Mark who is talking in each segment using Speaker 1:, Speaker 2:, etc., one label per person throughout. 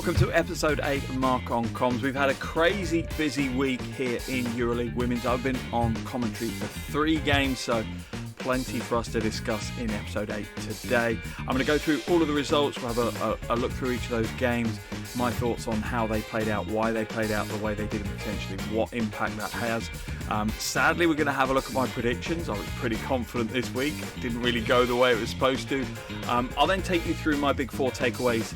Speaker 1: welcome to episode 8 of Mark on Comms. We've had a crazy busy week here in Euroleague Women's. I've been on commentary for 3 games, so plenty for us to discuss in episode 8 today. I'm going to go through all of the results. We'll have a look through each of those games, my thoughts on how they played out, why they played out the way they did, and potentially what impact that has. Sadly, we're going to have a look at my predictions. I was pretty confident this week. Didn't really go the way it was supposed to. I'll then take you through my big 4 takeaways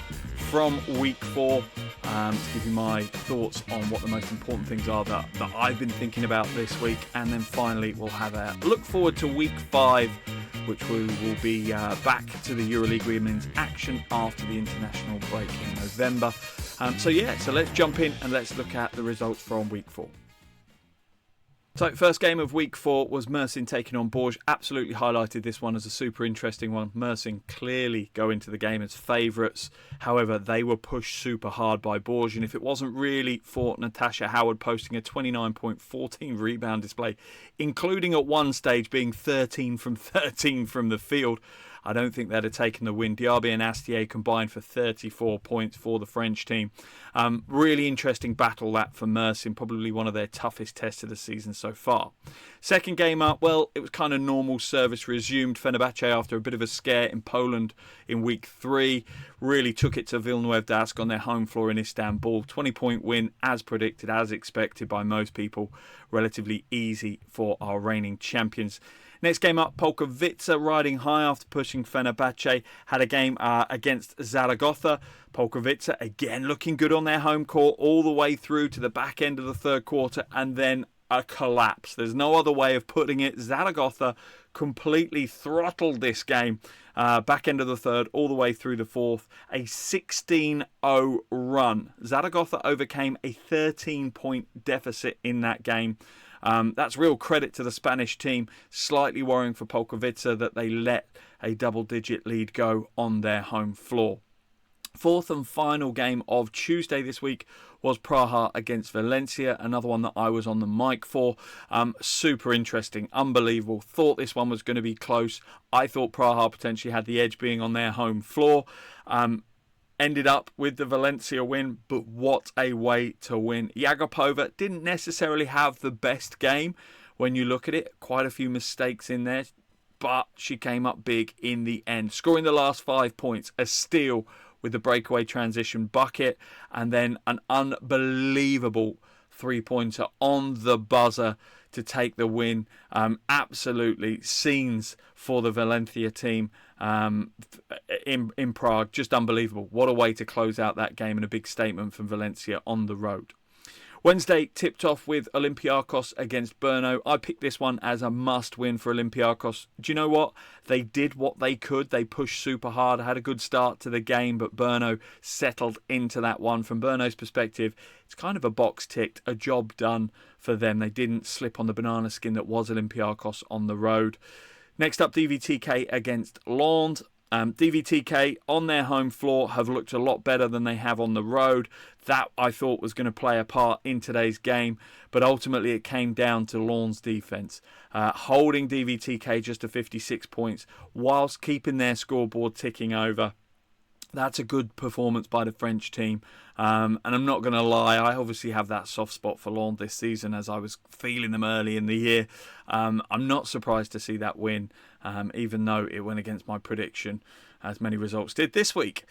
Speaker 1: from week 4 to give you my thoughts on what the most important things are that I've been thinking about this week. And then finally, we'll have a look forward to week 5, which we will be back to the Euroleague Women's action after the international break in November. So let's jump in and let's look at the results from week 4. So, first game of week 4 was Mersin taking on Bourges. Absolutely highlighted this one as a super interesting one. Mersin clearly go into the game as favourites. However, they were pushed super hard by Bourges. And if it wasn't really for Natasha Howard posting a 29.14 rebound display, including at one stage being 13 from 13 from the field, I don't think they'd have taken the win. Diaby and Astier combined for 34 points for the French team. Really interesting battle that for Mersin, probably one of their toughest tests of the season so far. Second game up, well, it was kind of normal. Service resumed. Fenerbahce, after a bit of a scare in Poland in week 3, really took it to Villeneuve on their home floor in Istanbul. 20-point win, as predicted, as expected by most people. Relatively easy for our reigning champions. Next game up, Polkowice riding high after pushing Fenerbahce. Had a game against Zaragoza. Polkowice again looking good on their home court all the way through to the back end of the third quarter, and then a collapse. There's no other way of putting it. Zaragoza completely throttled this game. Back end of the third all the way through the fourth. A 16-0 run. Zaragoza overcame a 13-point deficit in that game. That's real credit to the Spanish team. Slightly worrying for Polkowice that they let a double-digit lead go on their home floor. Fourth and final game of Tuesday this week was Praha against Valencia, another one that I was on the mic for. Super interesting, unbelievable. Thought this one was going to be close. I thought Praha potentially had the edge being on their home floor. Ended up with the Valencia win, but what a way to win. Jagopova didn't necessarily have the best game when you look at it. Quite a few mistakes in there, but she came up big in the end, scoring the last 5 points, a steal with the breakaway transition bucket, and then an unbelievable 3-pointer on the buzzer to take the win. Absolutely scenes for the Valencia team in Prague. Just unbelievable. What a way to close out that game, and a big statement from Valencia on the road. Wednesday tipped off with Olympiacos against Brno. I picked this one as a must win for Olympiacos. Do you know what? They did what they could. They pushed super hard, had a good start to the game, but Brno settled into that one. From Brno's perspective, it's kind of a box ticked, a job done for them. They didn't slip on the banana skin that was Olympiacos on the road. Next up, DVTK against Lens. DVTK on their home floor have looked a lot better than they have on the road. That I thought was going to play a part in today's game, but ultimately it came down to Lens' defence, holding DVTK just to 56 points whilst keeping their scoreboard ticking over. That's a good performance by the French team. And I'm not going to lie, I obviously have that soft spot for Lens this season as I was feeling them early in the year. I'm not surprised to see that win, even though it went against my prediction, as many results did this week.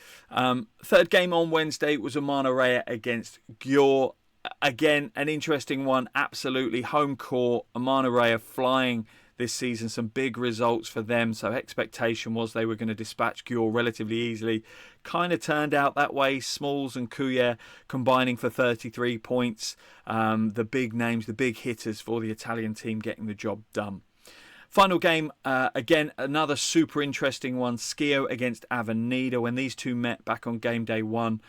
Speaker 1: Third game on Wednesday was Umana Reya against Győr. Again, an interesting one, absolutely. Home court, Umana Reya flying this season, some big results for them, so expectation was they were going to dispatch Győr relatively easily. Kind of turned out that way. Smalls and Couillère combining for 33 points. The big names, the big hitters for the Italian team getting the job done. Final game, again, another super interesting one. Schio against Avenida. When these two met back on game day 1,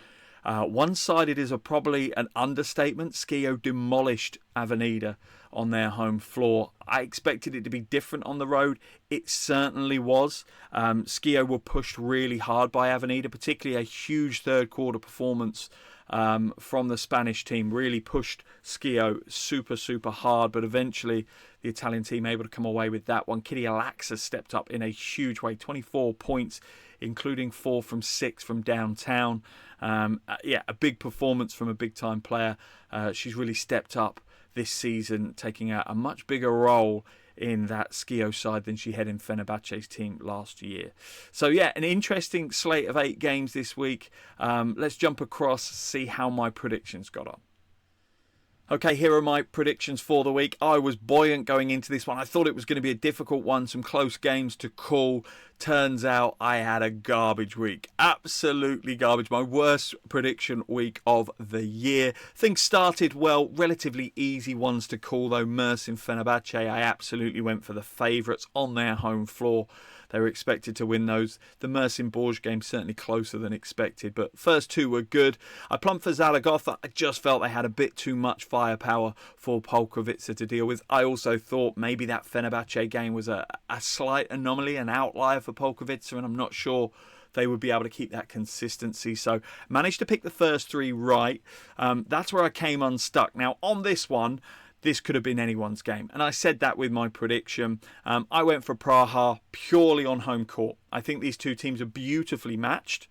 Speaker 1: one-sided is probably an understatement. Schio demolished Avenida on their home floor. I expected it to be different on the road. It certainly was. Schio were pushed really hard by Avenida, particularly a huge third quarter performance from the Spanish team. Really pushed Schio super hard, but eventually the Italian team able to come away with that one. Kitty Alaxa stepped up in a huge way, 24 points, including 4 from 6 from downtown. A big performance from a big-time player. She's really stepped up this season, taking out a much bigger role in that Schio side than she had in Fenerbahce's team last year. So yeah, an interesting slate of 8 games this week. Let's jump across, see how my predictions got on. Okay, here are my predictions for the week. I was buoyant going into this one. I thought it was going to be a difficult one, some close games to call. Turns out I had a garbage week. Absolutely garbage. My worst prediction week of the year. Things started well, relatively easy ones to call though. Mersin Fenerbahce, I absolutely went for the favourites on their home floor. They were expected to win those. The Mersin-Bourges game certainly closer than expected, but first 2 were good. I plumped for Zaragoza. I just felt they had a bit too much firepower for Polkowice to deal with. I also thought maybe that Fenerbahce game was a slight anomaly, an outlier for Polkowice, and I'm not sure they would be able to keep that consistency. So managed to pick the first 3 right. That's where I came unstuck. Now on this one, this could have been anyone's game. And I said that with my prediction. I went for Praha purely on home court. I think these 2 teams are beautifully matched.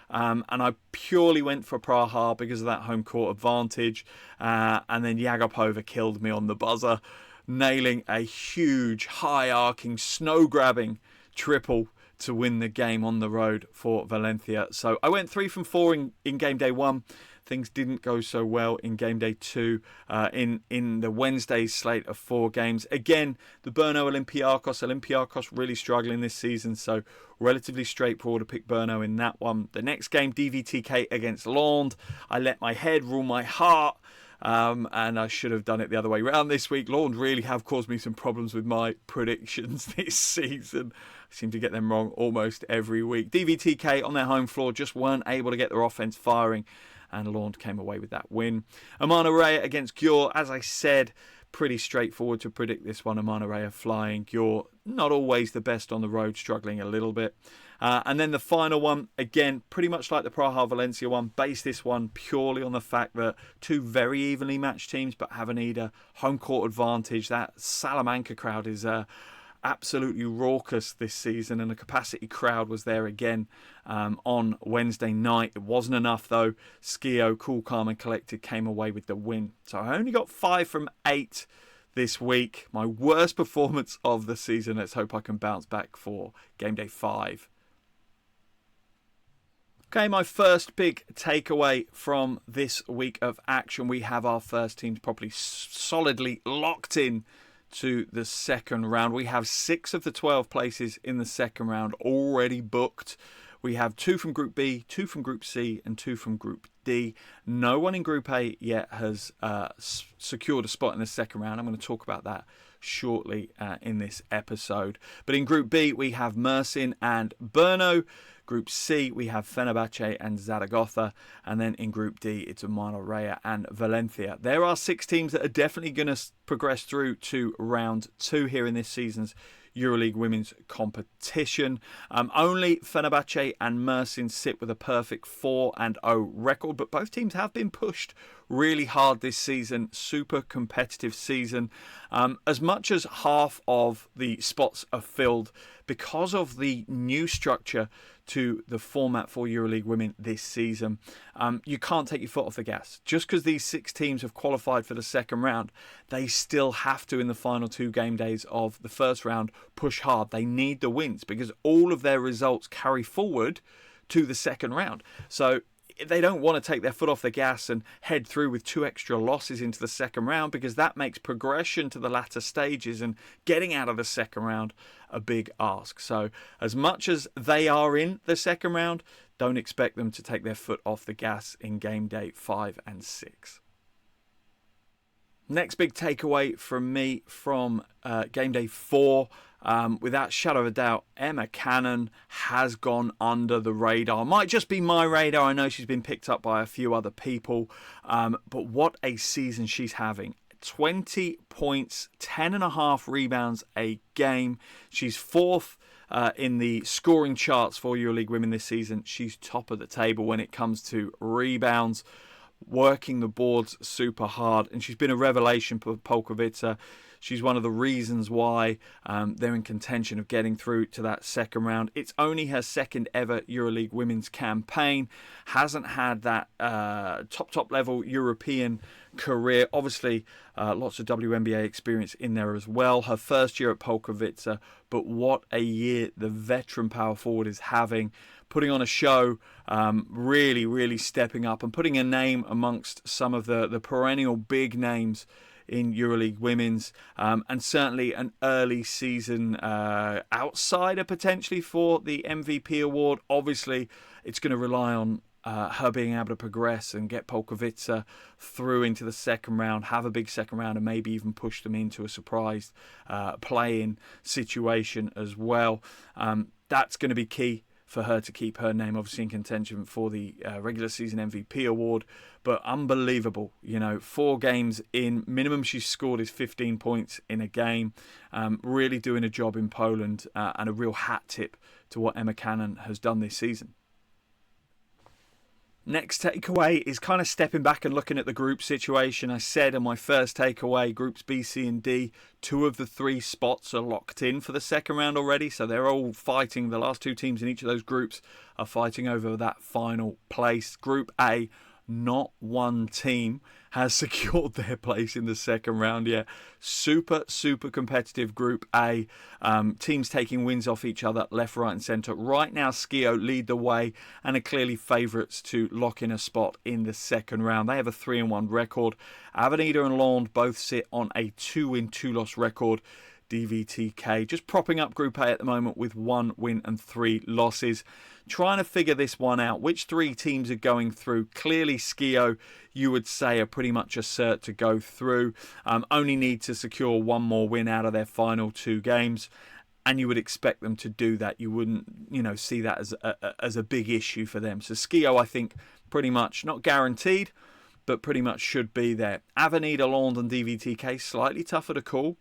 Speaker 1: And I purely went for Praha because of that home court advantage. And then Jagopova killed me on the buzzer, nailing a huge, high-arcing, snow-grabbing triple to win the game on the road for Valencia. So I went 3 from 4 in game day 1. Things didn't go so well in game day 2 in the Wednesday slate of 4 games. Again, the Brno Olympiacos really struggling this season, so relatively straightforward to pick Brno in that one. The next game, DVTK against Lond. I let my head rule my heart. And I should have done it the other way around this week. Lond really have caused me some problems with my predictions this season. I seem to get them wrong almost every week. DVTK on their home floor just weren't able to get their offense firing, and Lond came away with that win. Amana Rea against Győr, as I said, pretty straightforward to predict this one. Amana Rea flying, Győr not always the best on the road, struggling a little bit. And then the final one, again, pretty much like the Praha-Valencia one, base this one purely on the fact that 2 very evenly matched teams but have a home court advantage. That Salamanca crowd is absolutely raucous this season, and the capacity crowd was there again on Wednesday night. It wasn't enough though. Schio, cool, calm and collected, came away with the win. So I only got 5 from 8 this week. My worst performance of the season. Let's hope I can bounce back for game day 5. Okay, my first big takeaway from this week of action. We have our first teams properly solidly locked in to the second round. We have 6 of the 12 places in the second round already booked. We have 2 from Group B, 2 from Group C, and 2 from Group D. No one in Group A yet has secured a spot in the second round. I'm going to talk about that shortly in this episode. But in Group B, we have Mersin and Brno. Group C, we have Fenerbahce and Zaragoza. And then in Group D, it's Amana Rea and Valencia. There are 6 teams that are definitely going to progress through to round 2 here in this season's Euroleague Women's competition. Only Fenerbahce and Mersin sit with a perfect 4-0 record, but both teams have been pushed really hard this season. Super competitive season. As much as half of the spots are filled because of the new structure to the format for Euroleague Women this season, you can't take your foot off the gas. Just because these 6 teams have qualified for the second round, they still have to, in the final 2 game days of the first round, push hard. They need the wins because all of their results carry forward to the second round. So they don't want to take their foot off the gas and head through with 2 extra losses into the second round, because that makes progression to the latter stages and getting out of the second round a big ask. So as much as they are in the second round, don't expect them to take their foot off the gas in game day 5 and 6. Next big takeaway from me from game day 4, without shadow of a doubt, Emma Cannon has gone under the radar. Might just be my radar. I know she's been picked up by a few other people, but what a season she's having. 20 points, 10.5 rebounds a game. She's 4th in the scoring charts for Euroleague Women this season. She's top of the table when it comes to rebounds. working the boards super hard, and she's been a revelation for Polkowice. She's one of the reasons why they're in contention of getting through to that second round. It's only her second ever Euroleague Women's campaign. Hasn't had that top level European career. Obviously, lots of WNBA experience in there as well. Her first year at Polkowice, but what a year the veteran power forward is having. Putting on a show, really stepping up and putting a name amongst some of the perennial big names in Euroleague Women's, and certainly an early season outsider potentially for the MVP award. Obviously, it's going to rely on her being able to progress and get Polkowice through into the second round, have a big second round, and maybe even push them into a surprise play-in situation as well. That's going to be key for her to keep her name obviously in contention for the regular season MVP award. But unbelievable, 4 games in, minimum she's scored is 15 points in a game. Really doing a job in Poland, and a real hat tip to what Emma Cannon has done this season. Next takeaway is kind of stepping back and looking at the group situation. I said in my first takeaway, groups B, C and D, 2 of the 3 spots are locked in for the second round already. So they're all fighting. The last 2 teams in each of those groups are fighting over that final place. Group A, not one team has secured their place in the second round yet. Super competitive Group A. Teams taking wins off each other left, right and centre. Right now, Skio lead the way and are clearly favourites to lock in a spot in the second round. They have a 3-1 record. Avenida and Lond both sit on a 2-win, 2-loss record. DVTK just propping up Group A at the moment with 1 win and 3 losses. Trying to figure this one out. Which 3 teams are going through? Clearly Skio, you would say, are pretty much a cert to go through. Only need to secure 1 more win out of their final 2 games. And you would expect them to do that. You wouldn't, see that as a big issue for them. So Skio, I think, pretty much not guaranteed, but pretty much should be there. Avenida, Lond and DVTK, slightly tougher to call.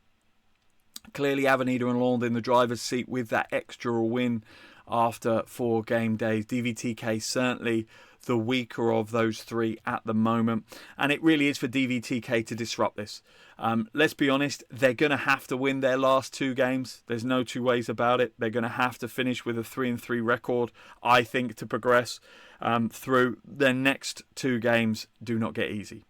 Speaker 1: Clearly Avenida and Lond in the driver's seat with that extra win after 4 game days. DVTK certainly the weaker of those 3 at the moment. And it really is for DVTK to disrupt this. Let's be honest, they're going to have to win their last 2 games. There's no 2 ways about it. They're going to have to finish with a 3-3 record, I think, to progress through. Their next 2 games do not get easy,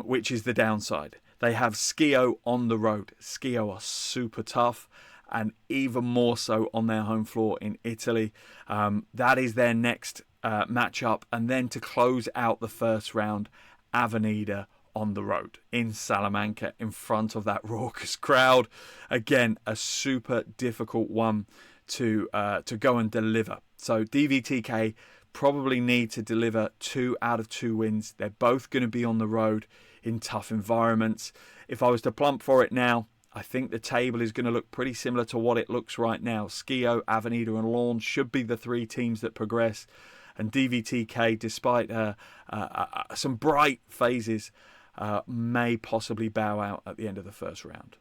Speaker 1: which is the downside. They have Skio on the road. Skio are super tough, and even more so on their home floor in Italy. That is their next matchup. And then to close out the first round, Avenida on the road in Salamanca in front of that raucous crowd. Again, a super difficult one to go and deliver. So DVTK probably need to deliver 2 out of 2 wins. They're both going to be on the road in tough environments. If I was to plump for it now, I think the table is going to look pretty similar to what it looks right now. Skio, Avenida and Lond should be the 3 teams that progress. And DVTK, despite some bright phases, may possibly bow out at the end of the first round.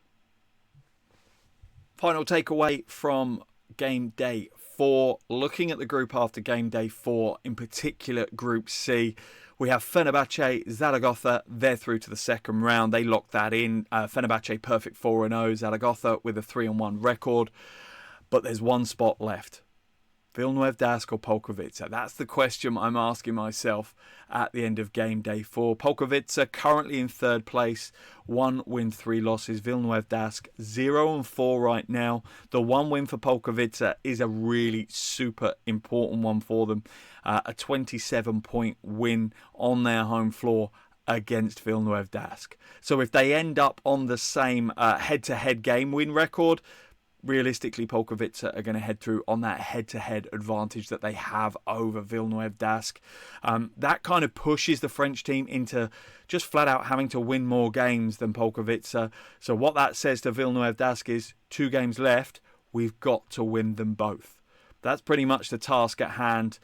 Speaker 1: Final takeaway from game day 4. Looking at the group after game day 4, in particular Group C, we have Fenerbahce, Zaragoza. They're through to the second round. They locked that in. Fenerbahce perfect 4-0. Zaragoza with a 3-1 record. But there's 1 spot left. Villeneuve, Dask or Polkowice? That's the question I'm asking myself at the end of game day 4. Polkowice currently in 3rd place. 1 win, 3 losses. Villeneuve, Dask 0-4 right now. The 1 win for Polkowice is a really super important one for them. A 27-point win on their home floor against Villeneuve, Dask. So if they end up on the same head-to-head game win record, realistically, Polkowice are going to head through on that head-to-head advantage that they have over Villeneuve, Dask. That kind of pushes the French team into just flat out having to win more games than Polkowice. So what that says to Villeneuve, Dask is 2 games left. We've got to win them both. That's pretty much the task at hand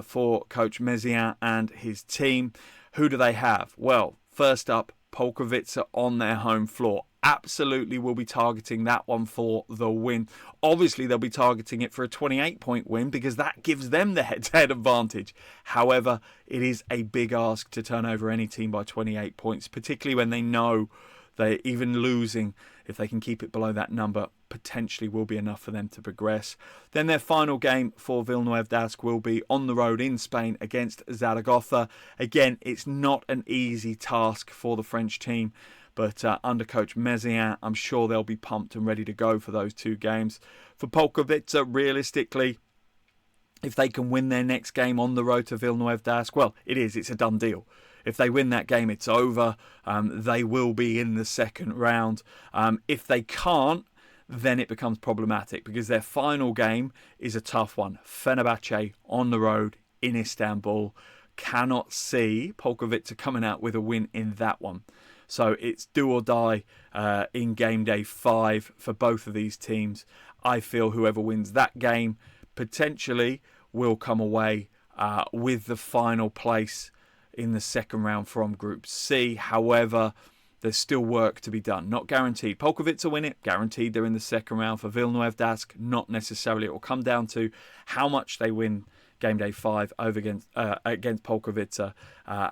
Speaker 1: for Coach Mézières and his team. Who do they have? Well, first up, Polkowice on their home floor. absolutely will be targeting that one for the win. Obviously, they'll be targeting it for a 28-point win because that gives them the head-to-head advantage. However, it is a big ask to turn over any team by 28 points, particularly when they know they're even losing. If they can keep it below that number, potentially will be enough for them to progress. Then their final game for Villeneuve d'Ascq will be on the road in Spain against Zaragoza. Again, it's not an easy task for the French team, but under coach Mezien, I'm sure they'll be pumped and ready to go for those two games. For Polkowice, realistically, if they can win their next game on the road to Villeneuve d'Ascq, well, it's a done deal. If they win that game, it's over. They will be in the second round. If they can't, then it becomes problematic because their final game is a tough one. Fenerbahce on the road in Istanbul. Cannot see Polkowice coming out with a win in that one. So it's do or die in game day 5 for both of these teams. I feel whoever wins that game potentially will come away with the final place in the second round from Group C. However, there's still work to be done. Not guaranteed. Polkowice will win it. Guaranteed they're in the second round. For Villeneuve d'Ascq, not necessarily. It will come down to how much they win game day 5 over against Polkowice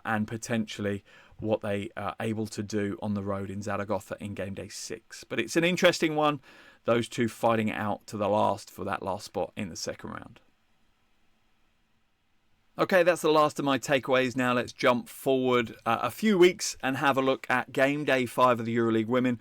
Speaker 1: and potentially what they are able to do on the road in Zaragoza in game day 6. But it's an interesting one. Those two fighting it out to the last for that last spot in the second round. Okay, that's the last of my takeaways. Now let's jump forward a few weeks and have a look at game day 5 of the Euroleague Women.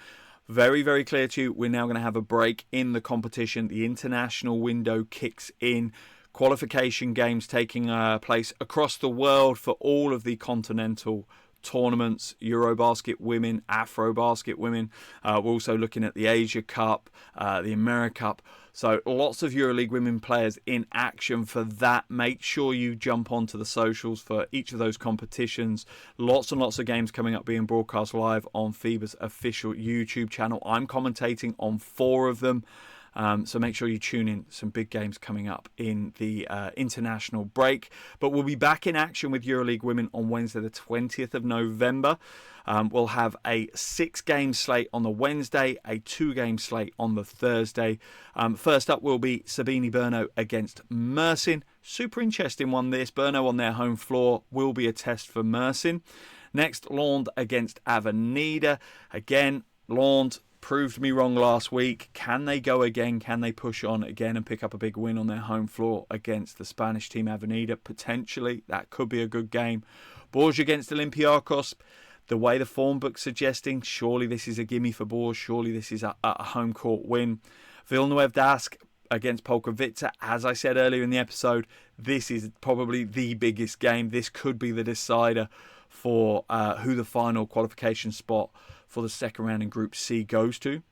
Speaker 1: Very, very clear to you, we're now going to have a break in the competition. The international window kicks in. Qualification games taking place across the world for all of the continental tournaments, Eurobasket Women, Afrobasket Women. We're also looking at the Asia Cup, the America Cup. So lots of Euroleague Women players in action for that. Make sure you jump onto the socials for each of those competitions. Lots and lots of games coming up being broadcast live on FIBA's official YouTube channel. I'm commentating on 4 of them. So make sure you tune in. Some big games coming up in the international break. But we'll be back in action with Euroleague Women on Wednesday the 20th of November. We'll have a 6-game slate on the Wednesday, a 2-game slate on the Thursday. First up will be Sabini Brno against Mersin. Super interesting one this. Brno on their home floor will be a test for Mersin. Next, Lond against Avenida. Again, Lond proved me wrong last week. Can they go again? Can they push on again and pick up a big win on their home floor against the Spanish team Avenida? Potentially, that could be a good game. Bourges against Olympiacos. The way the form book's suggesting, surely this is a gimme for Bourges. Surely this is a home court win. Villeneuve d'Ascq against Polkowice. As I said earlier in the episode, this is probably the biggest game. This could be the decider for who the final qualification spot for the second round in Group C goes to.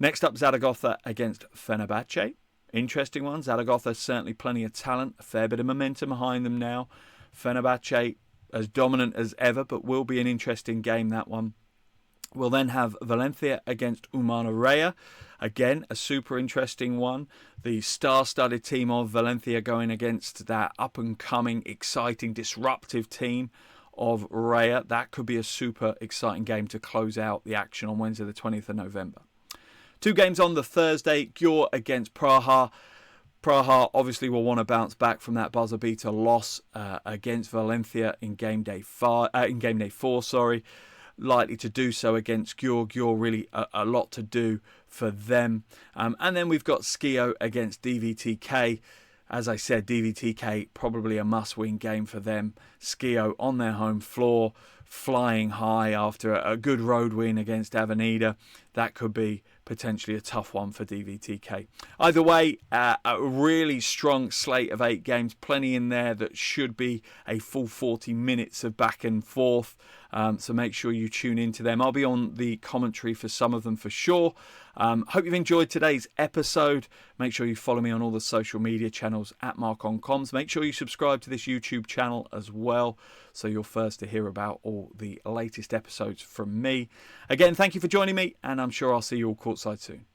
Speaker 1: Next up, Zaragoza against Fenerbahce. Interesting one. Zaragoza certainly plenty of talent, a fair bit of momentum behind them now. Fenerbahce as dominant as ever, but will be an interesting game, that one. We'll then have Valencia against Umana Reya. Again, a super interesting one. The star-studded team of Valencia going against that up-and-coming, exciting, disruptive team of Reya. That could be a super exciting game to close out the action on Wednesday the 20th of November. 2 games on the Thursday. Győr against Praha. Praha obviously will want to bounce back from that buzzer beater loss against Valencia in game day 4. Likely to do so against Győr. Győr really a lot to do for them. And then we've got Skio against DVTK. As I said, DVTK probably a must-win game for them. Skio on their home floor, flying high after a good road win against Avenida. That could be potentially a tough one for DVTK. Either way, a really strong slate of 8 games. Plenty in there that should be a full 40 minutes of back and forth. So make sure you tune into them. I'll be on the commentary for some of them for sure. Hope you've enjoyed today's episode. Make sure you follow me on all the social media channels at MarkOnComs. Make sure you subscribe to this YouTube channel as well, so you're first to hear about all the latest episodes from me. Again, thank you for joining me, and I'm sure I'll see you all courtside soon.